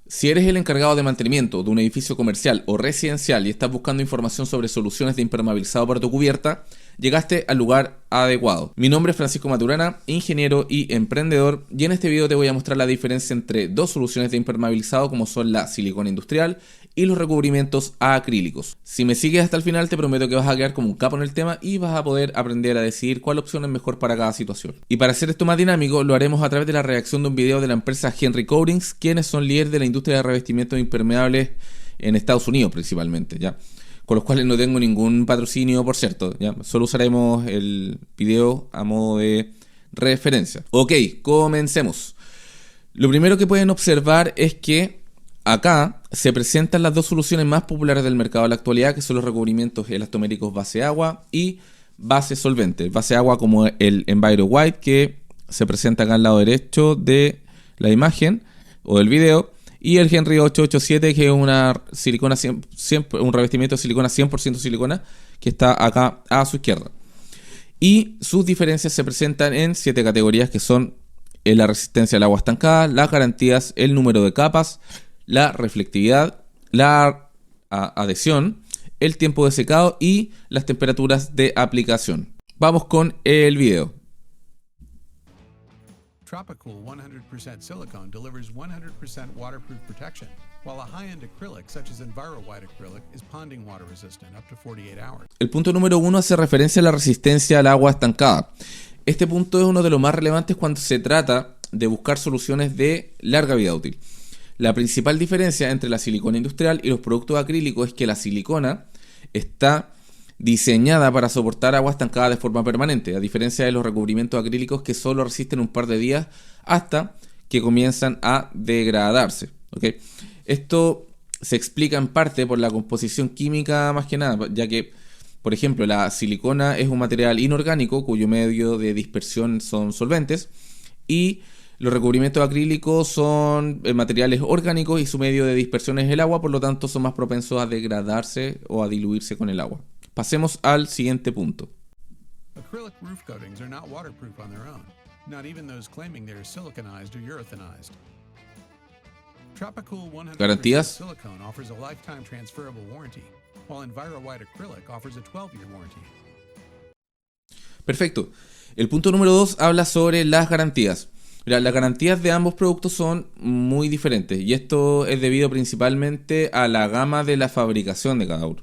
Si eres el encargado de mantenimiento de un edificio comercial o residencial y estás buscando información sobre soluciones de impermeabilizado para tu cubierta, llegaste al lugar adecuado. Mi nombre es Francisco Maturana, ingeniero y emprendedor, y en este video te voy a mostrar la diferencia entre dos soluciones de impermeabilizado como son la silicona industrial y los recubrimientos acrílicos. Si me sigues hasta el final te prometo que vas a quedar como un capo en el tema y vas a poder aprender a decidir cuál opción es mejor para cada situación. Y para hacer esto más dinámico lo haremos a través de la reacción de un video de la empresa Henry Coatings, quienes son líderes de la industria de revestimientos impermeables en Estados Unidos principalmente, ¿ya? Con los cuales no tengo ningún patrocinio, por cierto, ¿ya? Solo usaremos el video a modo de referencia. Ok, comencemos. Lo primero que pueden observar es que acá se presentan las dos soluciones más populares del mercado en la actualidad, que son los recubrimientos elastoméricos base agua y base solvente. Base agua como el Enviro White, que se presenta acá al lado derecho de la imagen o del video, y el Henry 887, que es una silicona un revestimiento de silicona 100% silicona, que está acá a su izquierda. Y sus diferencias se presentan en 7 categorías, que son la resistencia al agua estancada, las garantías, el número de capas, la reflectividad, la adhesión, el tiempo de secado y las temperaturas de aplicación. Vamos con el video. Tropicool 100% silicone delivers 100% waterproof protection, while a high-end acrylic such as Enviro White acrylic is ponding water resistant up to 48 hours. El punto número 1 hace referencia a la resistencia al agua estancada. Este punto es uno de los más relevantes cuando se trata de buscar soluciones de larga vida útil. La principal diferencia entre la silicona industrial y los productos acrílicos es que la silicona está diseñada para soportar agua estancada de forma permanente, a diferencia de los recubrimientos acrílicos que solo resisten un par de días hasta que comienzan a degradarse. ¿Okay? Esto se explica en parte por la composición química más que nada, ya que, por ejemplo, la silicona es un material inorgánico cuyo medio de dispersión son solventes, y los recubrimientos acrílicos son materiales orgánicos y su medio de dispersión es el agua, por lo tanto son más propensos a degradarse o a diluirse con el agua. Pasemos al siguiente punto. Acrylic roof coatings are not waterproof on their own, not even those claiming they are siliconized or urethanized. Tropicool 100% Garantías. silicone offers a lifetime transferable warranty, while Enviro White acrylic offers a 12-year warranty. Perfecto. El punto número 2 habla sobre las garantías. Mira, las garantías de ambos productos son muy diferentes y esto es debido principalmente a la gama de la fabricación de cada uno.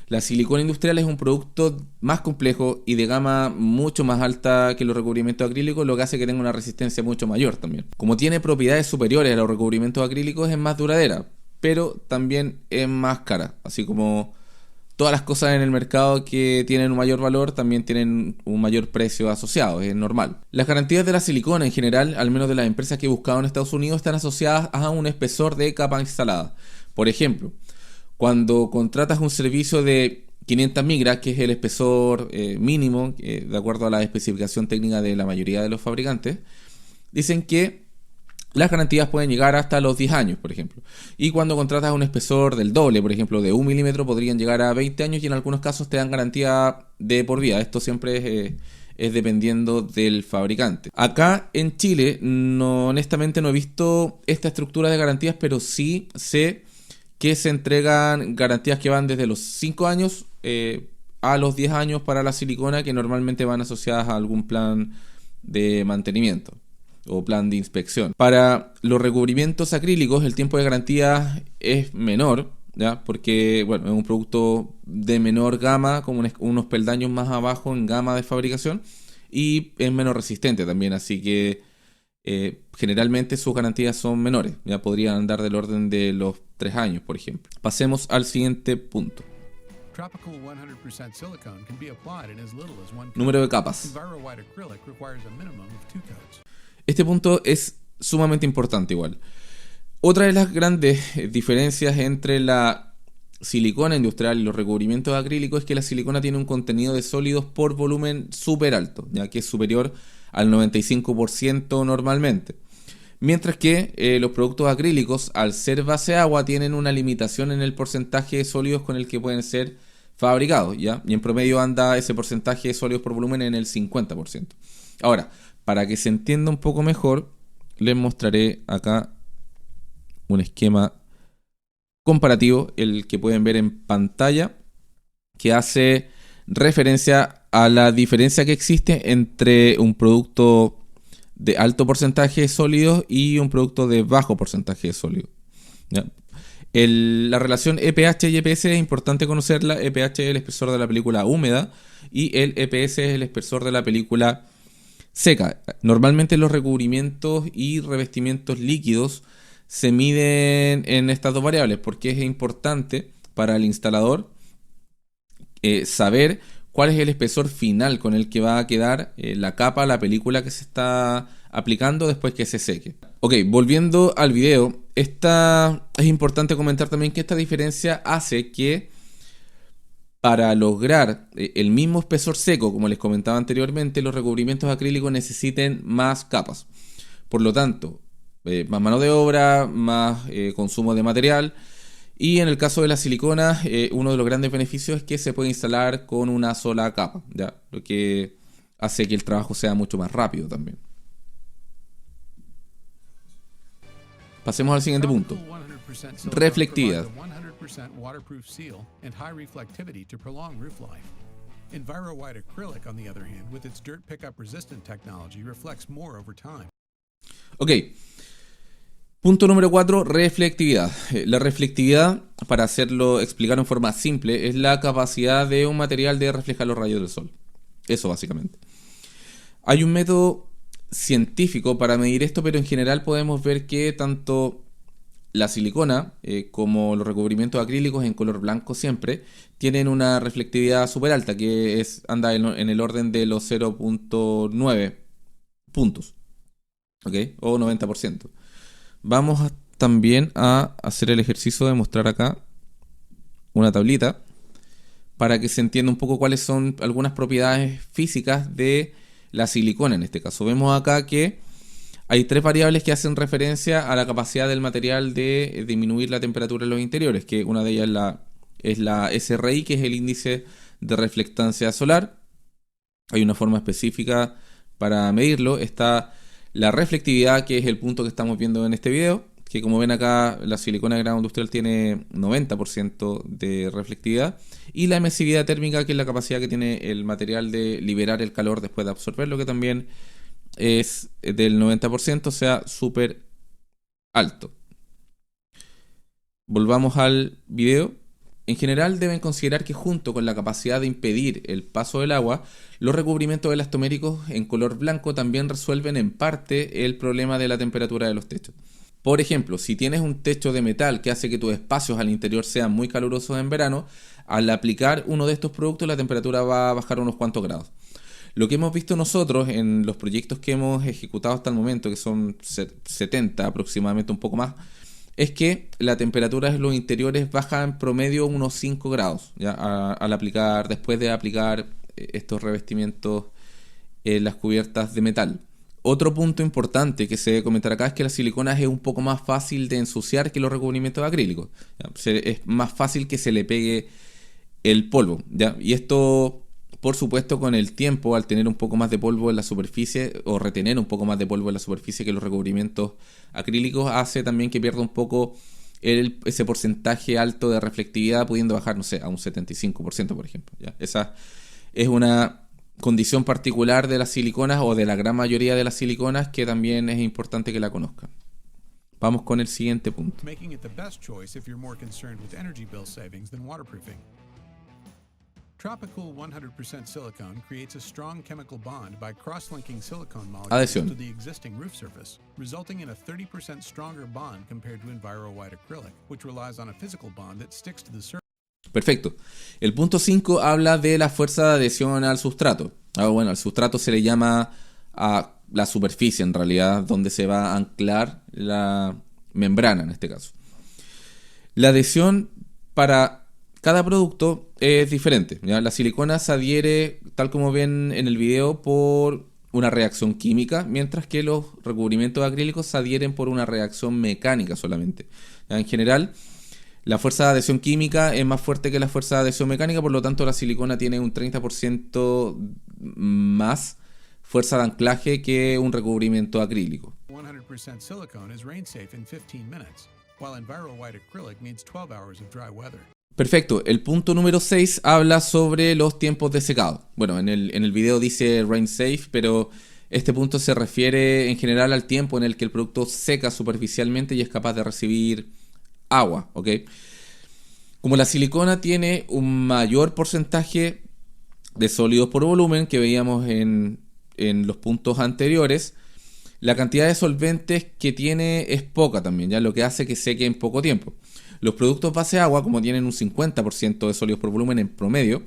La silicona industrial es un producto más complejo y de gama mucho más alta que los recubrimientos acrílicos, lo que hace que tenga una resistencia mucho mayor también. Como tiene propiedades superiores a los recubrimientos acrílicos, es más duradera, pero también es más cara. Así como todas las cosas en el mercado que tienen un mayor valor también tienen un mayor precio asociado, es normal. Las garantías de la silicona en general, al menos de las empresas que he buscado en Estados Unidos, están asociadas a un espesor de capa instalada. Por ejemplo, cuando contratas un servicio de 500 micras, que es el espesor mínimo, de acuerdo a la especificación técnica de la mayoría de los fabricantes, dicen que las garantías pueden llegar hasta los 10 años, por ejemplo. Y cuando contratas un espesor del doble, por ejemplo, de 1 milímetro, podrían llegar a 20 años y en algunos casos te dan garantía de por vida. Esto siempre es dependiendo del fabricante. Acá en Chile, honestamente no he visto esta estructura de garantías, pero sí sé que se entregan garantías que van desde los 5 años a los 10 años para la silicona, que normalmente van asociadas a algún plan de mantenimiento o plan de inspección. Para los recubrimientos acrílicos el tiempo de garantía es menor, ¿ya? Porque bueno, es un producto de menor gama, como unos peldaños más abajo en gama de fabricación, y es menos resistente también, así que generalmente sus garantías son menores, ya podrían andar del orden de los 3 años, por ejemplo. Pasemos al siguiente punto. Tropicool 100% silicone can be applied in as little as 1 coat. Número de capas. Enviro White acrylic requires a minimum of 2 coats. Este punto es sumamente importante igual. Otra de las grandes diferencias entre la silicona industrial y los recubrimientos acrílicos es que la silicona tiene un contenido de sólidos por volumen súper alto, ya que es superior al 95% normalmente. Mientras que los productos acrílicos, al ser base agua, tienen una limitación en el porcentaje de sólidos con el que pueden ser fabricados, ¿ya? Y en promedio anda ese porcentaje de sólidos por volumen en el 50%. Ahora, para que se entienda un poco mejor, les mostraré acá un esquema comparativo, el que pueden ver en pantalla, que hace referencia a la diferencia que existe entre un producto de alto porcentaje de sólidos y un producto de bajo porcentaje de sólidos. ¿Ya? La relación EPH y EPS es importante conocerla. EPH es el espesor de la película húmeda y el EPS es el espesor de la película seca. Normalmente los recubrimientos y revestimientos líquidos se miden en estas dos variables porque es importante para el instalador saber cuál es el espesor final con el que va a quedar la capa, la película que se está aplicando después que se seque. Ok, volviendo al video, es importante comentar también que esta diferencia hace que para lograr el mismo espesor seco, como les comentaba anteriormente, los recubrimientos acrílicos necesiten más capas. Por lo tanto, más mano de obra, más consumo de material. Y en el caso de la silicona, uno de los grandes beneficios es que se puede instalar con una sola capa, ¿ya? Lo que hace que el trabajo sea mucho más rápido también. Pasemos al siguiente punto. Reflectividad. Enviro-White acrylic, on the other hand, with its dirt pickup resistant technology, reflects more over time. Ok. Punto número 4, reflectividad. La reflectividad, para hacerlo explicar en forma simple, es la capacidad de un material de reflejar los rayos del sol. Eso básicamente. Hay un método científico para medir esto, pero en general podemos ver que tanto la silicona como los recubrimientos acrílicos en color blanco siempre tienen una reflectividad súper alta, que anda en el orden de los 0.9 puntos, ¿ok? O 90%. Vamos también a hacer el ejercicio de mostrar acá una tablita para que se entienda un poco cuáles son algunas propiedades físicas de la silicona en este caso. Vemos acá que hay tres variables que hacen referencia a la capacidad del material de disminuir la temperatura en los interiores, que una de ellas es la SRI, que es el índice de reflectancia solar. Hay una forma específica para medirlo. Está la reflectividad, que es el punto que estamos viendo en este video, que como ven acá, la silicona de grado industrial tiene 90% de reflectividad. Y la emisividad térmica, que es la capacidad que tiene el material de liberar el calor después de absorberlo, que también es del 90%, o sea, súper alto. Volvamos al video. En general deben considerar que junto con la capacidad de impedir el paso del agua, los recubrimientos elastoméricos en color blanco también resuelven en parte el problema de la temperatura de los techos. Por ejemplo, si tienes un techo de metal que hace que tus espacios al interior sean muy calurosos en verano, al aplicar uno de estos productos la temperatura va a bajar unos cuantos grados. Lo que hemos visto nosotros en los proyectos que hemos ejecutado hasta el momento, que son 70 aproximadamente, un poco más, es que la temperatura en los interiores baja en promedio unos 5 grados, ¿ya? Después de aplicar estos revestimientos en las cubiertas de metal. Otro punto importante que se debe comentar acá es que la silicona es un poco más fácil de ensuciar que los recubrimientos acrílicos, ¿ya? Es más fácil que se le pegue el polvo, ¿ya? Y esto, por supuesto, con el tiempo, al tener un poco más de polvo en la superficie o retener un poco más de polvo en la superficie que los recubrimientos acrílicos, hace también que pierda un poco ese porcentaje alto de reflectividad, pudiendo bajar, no sé, a un 75%, por ejemplo, ¿ya? Esa es una condición particular de las siliconas o de la gran mayoría de las siliconas que también es importante que la conozcan. Vamos con el siguiente punto. Making it the best choice if you're more concerned with energy bill savings than waterproofing. Tropicool 100% silicone creates a strong chemical bond by cross-linking silicone molecules Adhesión. to the existing roof surface, resulting in a 30% stronger bond compared to Enviro-White acrylic, which relies on a physical bond that sticks to the surface. Perfecto. El punto 5 habla de la fuerza de adhesión al sustrato. Bueno, al sustrato se le llama a la superficie, en realidad, donde se va a anclar la membrana, en este caso. La adhesión para cada producto es diferente, ¿ya? La silicona se adhiere, tal como ven en el video, por una reacción química, mientras que los recubrimientos acrílicos se adhieren por una reacción mecánica solamente, ¿ya? En general, la fuerza de adhesión química es más fuerte que la fuerza de adhesión mecánica, por lo tanto la silicona tiene un 30% más fuerza de anclaje que un recubrimiento acrílico. 100% silicone is rain safe in 15 minutes. while Enviro-White acrylic needs 12 hours of dry weather. Perfecto, el punto número 6 habla sobre los tiempos de secado. Bueno, en el video dice rain safe, pero este punto se refiere en general al tiempo en el que el producto seca superficialmente y es capaz de recibir agua, ¿ok? Como la silicona tiene un mayor porcentaje de sólidos por volumen que veíamos en los puntos anteriores, la cantidad de solventes que tiene es poca también, ya lo que hace que seque en poco tiempo. Los productos base agua, como tienen un 50% de sólidos por volumen en promedio,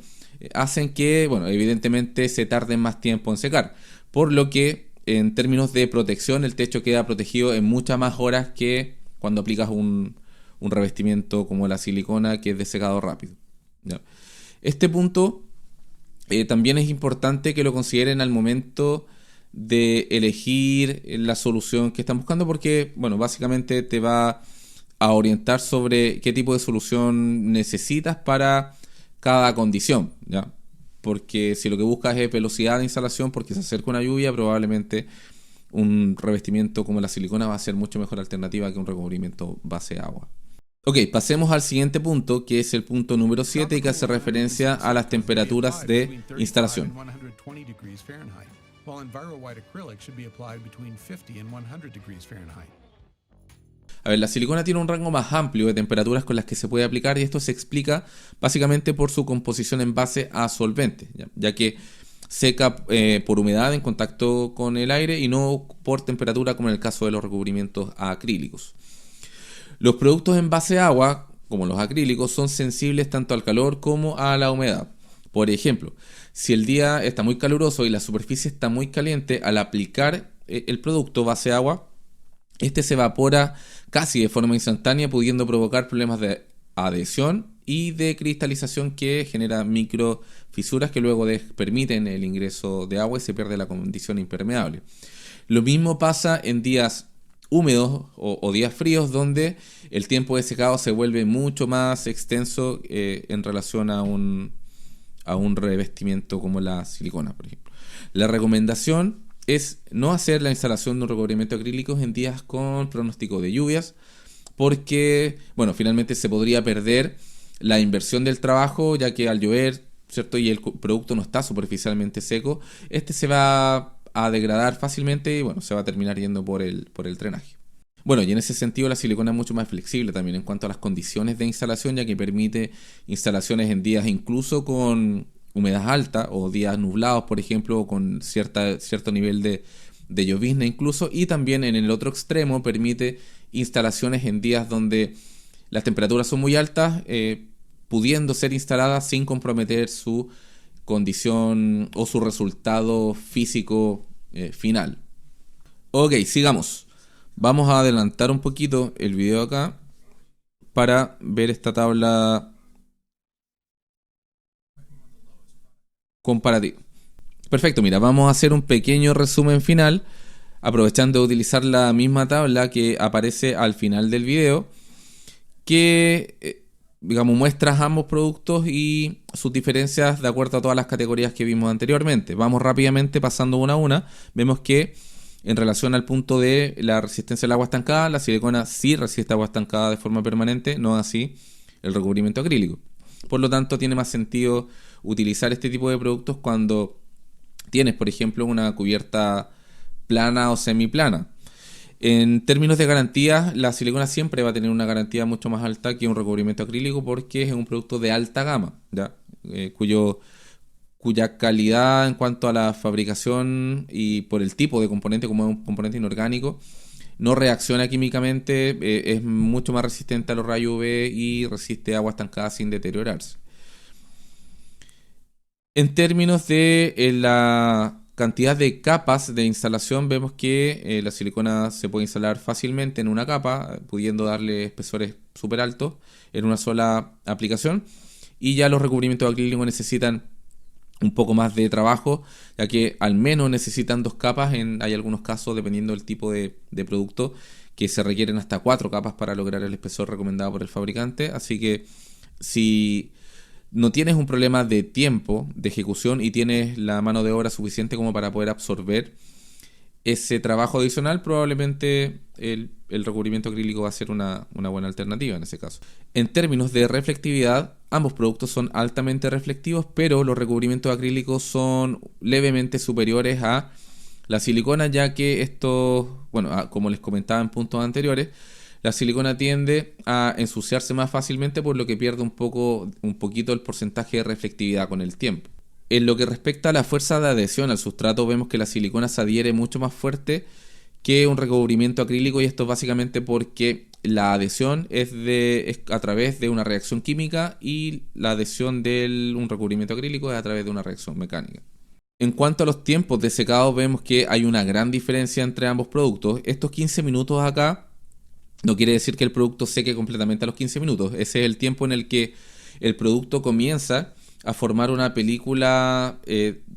hacen que, bueno, evidentemente se tarden más tiempo en secar. Por lo que, en términos de protección, el techo queda protegido en muchas más horas que cuando aplicas un revestimiento como la silicona, que es de secado rápido, ¿ya? Este punto también es importante que lo consideren al momento de elegir la solución que están buscando, porque, bueno, básicamente te va a orientar sobre qué tipo de solución necesitas para cada condición, ¿ya? Porque si lo que buscas es velocidad de instalación porque se acerca una lluvia, probablemente un revestimiento como la silicona va a ser mucho mejor alternativa que un recubrimiento base agua. Ok, pasemos al siguiente punto, que es el punto número 7 y que hace referencia a las temperaturas de instalación. While Enviro-White acrylic should be applied between 50 and 100 degrees Fahrenheit. A ver, la silicona tiene un rango más amplio de temperaturas con las que se puede aplicar y esto se explica básicamente por su composición en base a solventes, ya que seca por humedad en contacto con el aire y no por temperatura como en el caso de los recubrimientos acrílicos. Los productos en base a agua, como los acrílicos, son sensibles tanto al calor como a la humedad. Por ejemplo, si el día está muy caluroso y la superficie está muy caliente, al aplicar el producto base agua, este se evapora casi de forma instantánea, pudiendo provocar problemas de adhesión y de cristalización que genera microfisuras que luego permiten el ingreso de agua y se pierde la condición impermeable. Lo mismo pasa en días húmedos o días fríos, donde el tiempo de secado se vuelve mucho más extenso en relación a un revestimiento como la silicona, por ejemplo. La recomendación es no hacer la instalación de un recubrimiento acrílico en días con pronóstico de lluvias, porque, bueno, finalmente se podría perder la inversión del trabajo, ya que al llover, ¿cierto?, y el producto no está superficialmente seco, este se va a degradar fácilmente y, bueno, se va a terminar yendo por el drenaje. Bueno, y en ese sentido la silicona es mucho más flexible también en cuanto a las condiciones de instalación, ya que permite instalaciones en días incluso con humedad alta o días nublados, por ejemplo, o con cierto nivel de llovizna incluso, y también en el otro extremo permite instalaciones en días donde las temperaturas son muy altas, pudiendo ser instaladas sin comprometer su condición o su resultado físico final. Ok, sigamos. Vamos a adelantar un poquito el video acá para ver esta tabla comparativa. Perfecto, mira, vamos a hacer un pequeño resumen final, aprovechando de utilizar la misma tabla que aparece al final del video, que digamos muestra ambos productos y sus diferencias de acuerdo a todas las categorías que vimos anteriormente. Vamos rápidamente pasando una a una. Vemos que en relación al punto de la resistencia al agua estancada, la silicona sí resiste agua estancada de forma permanente, no así el recubrimiento acrílico. Por lo tanto, tiene más sentido utilizar este tipo de productos cuando tienes, por ejemplo, una cubierta plana o semiplana. En términos de garantía, la silicona siempre va a tener una garantía mucho más alta que un recubrimiento acrílico porque es un producto de alta gama, ¿ya? Cuya calidad en cuanto a la fabricación y por el tipo de componente, como es un componente inorgánico, no reacciona químicamente, es mucho más resistente a los rayos UV y resiste agua estancada sin deteriorarse. En términos de la cantidad de capas de instalación, vemos que la silicona se puede instalar fácilmente en una capa, pudiendo darle espesores súper altos en una sola aplicación, y ya los recubrimientos acrílicos necesitan un poco más de trabajo, ya que al menos necesitan 2 capas, hay algunos casos, dependiendo del tipo de producto, que se requieren hasta 4 capas para lograr el espesor recomendado por el fabricante. Así que si no tienes un problema de tiempo de ejecución y tienes la mano de obra suficiente como para poder absorber ese trabajo adicional, probablemente el recubrimiento acrílico va a ser una buena alternativa en ese caso. En términos de reflectividad, ambos productos son altamente reflectivos, pero los recubrimientos acrílicos son levemente superiores a la silicona, ya que esto, bueno, como les comentaba en puntos anteriores, la silicona tiende a ensuciarse más fácilmente, por lo que pierde un poquito el porcentaje de reflectividad con el tiempo. En lo que respecta a la fuerza de adhesión al sustrato, vemos que la silicona se adhiere mucho más fuerte que un recubrimiento acrílico, y esto es básicamente porque la adhesión es a través de una reacción química y la adhesión de un recubrimiento acrílico es a través de una reacción mecánica. En cuanto a los tiempos de secado, vemos que hay una gran diferencia entre ambos productos. Estos 15 minutos acá no quiere decir que el producto seque completamente a los 15 minutos. Ese es el tiempo en el que el producto comienza a formar una película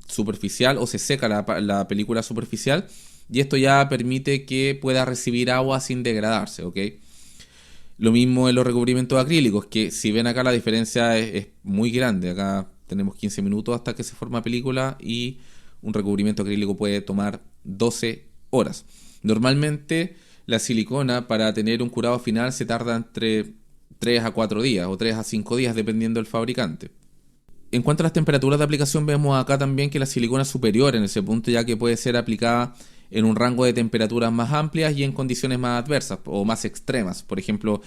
superficial, o se seca la película superficial, y esto ya permite que pueda recibir agua sin degradarse, ¿ok? Lo mismo en los recubrimientos acrílicos, que si ven acá la diferencia es muy grande. Acá tenemos 15 minutos hasta que se forma película, y un recubrimiento acrílico puede tomar 12 horas. Normalmente la silicona, para tener un curado final, se tarda entre 3 a 4 días o 3 a 5 días dependiendo del fabricante. En cuanto a las temperaturas de aplicación, vemos acá también que la silicona es superior en ese punto, ya que puede ser aplicada en un rango de temperaturas más amplias y en condiciones más adversas o más extremas. Por ejemplo,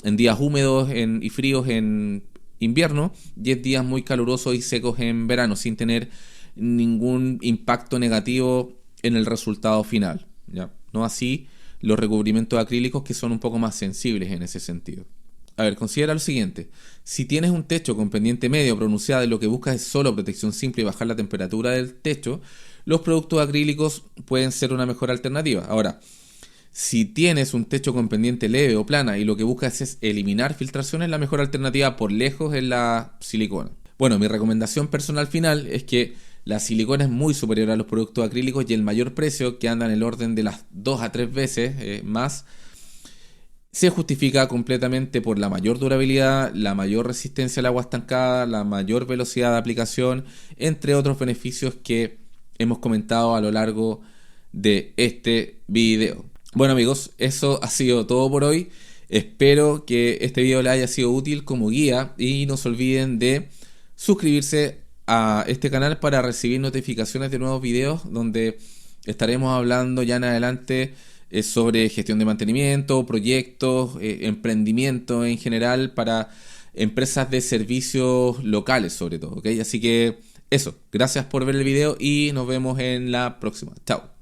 en días húmedos y fríos en invierno, y en días muy calurosos y secos en verano, sin tener ningún impacto negativo en el resultado final, ¿ya? No así los recubrimientos acrílicos, que son un poco más sensibles en ese sentido. A ver, considera lo siguiente. Si tienes un techo con pendiente medio pronunciada y lo que buscas es solo protección simple y bajar la temperatura del techo, los productos acrílicos pueden ser una mejor alternativa. Ahora, si tienes un techo con pendiente leve o plana y lo que buscas es eliminar filtraciones, la mejor alternativa por lejos es la silicona. Bueno, mi recomendación personal final es que la silicona es muy superior a los productos acrílicos, y el mayor precio, que anda en el orden de las 2 a 3 veces más, se justifica completamente por la mayor durabilidad, la mayor resistencia al agua estancada, la mayor velocidad de aplicación, entre otros beneficios que hemos comentado a lo largo de este video. Bueno amigos, eso ha sido todo por hoy. Espero que este video les haya sido útil como guía, y no se olviden de suscribirse a este canal para recibir notificaciones de nuevos videos, donde estaremos hablando ya en adelante sobre gestión de mantenimiento, proyectos, emprendimiento en general para empresas de servicios locales sobre todo, ¿ok? Así que eso, gracias por ver el video y nos vemos en la próxima. Chao.